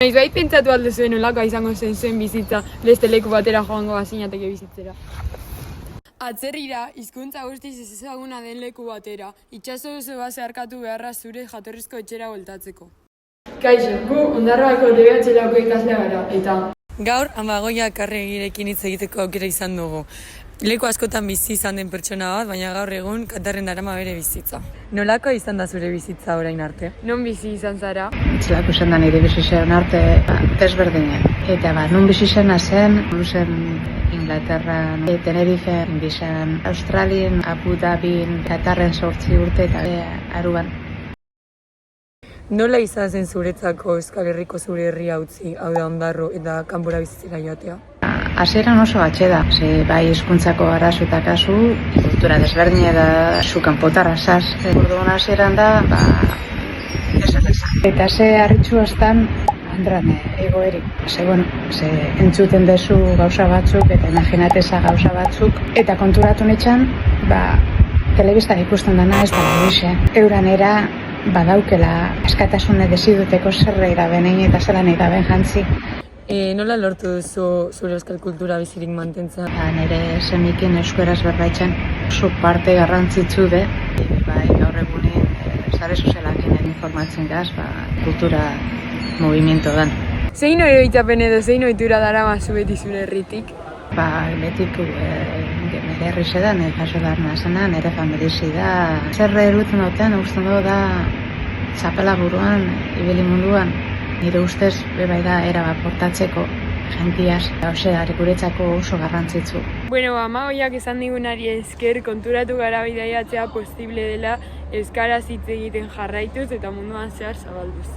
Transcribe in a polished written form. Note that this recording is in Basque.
Noiz bai pentsatu alde zuen nolakoa izango zen zuen bizitza beste leku batera joango bazinateke bizitzera. Atzerrira, hizkuntza guztiz ezaguna den leku batera, itsaso oso bat zeharkatu beharra zure jatorrizko etxera bueltatzeko. Kaixo, gu Ondarroako DBH-lako ikaslea gara, eta... Gaur, Amagoia Karregirekin hitz egiteko aukera izan dugu. Leku askotan bizi izan den pertsona bat, baina gaur egun Katarren darama bere bizitza. Nolako izan da zure bizitza orain arte? Non bizi izan zara? Itzelako izan da nire bizitzen arte desberdinen. Eta nun bizitzena zen, luzen Inglaterran, Tenerife, bizan Australien, Abu Dhabin, Katarren 8 urte eta Aruban. Nola izan zen zuretzako Euskal Herriko zure herria utzi, hau da Ondarro eta kanpora bizitzera joatea? Hasieran oso atxeda, bai hizkuntzako arazo eta kasu, kultura desberdina da zu kanpotarra zaz. Orduan hasieran da, eta ze harritxu aztan, Andran egoerik. Entzuten dezu gauza batzuk eta imaginateza gauza batzuk. Eta konturatu nitxan, telebistan ikusten dana ez da behize. Euranera badaukela askatasune deziduteko zerreira benein eta zelan iraben jantzi. Nola lortu duzu zure euskal kultura bizirik mantentzea? Nire semikin euskeraz berbaitzen oso parte garrantzitsu de. Gaur egunin sare sozialakin informatzen gaz, kultura movimiento dan. Zein oroitzapen edo zein ohitura daramazu beti zure herritik? Betik nire herri zedan, jaso darna zena, nire familizi da. Zerre eruten otean, usten dugu da txapela buruan, ibili munduan. Nire ustez, bai da, erabat portatzeko jentiaz, guretzako oso garrantzitsu. Amagoiak esan digunari esker konturatu gara bidaiatzea posible dela euskaraz hitz egiten jarraituz eta munduan zehar zabalduz.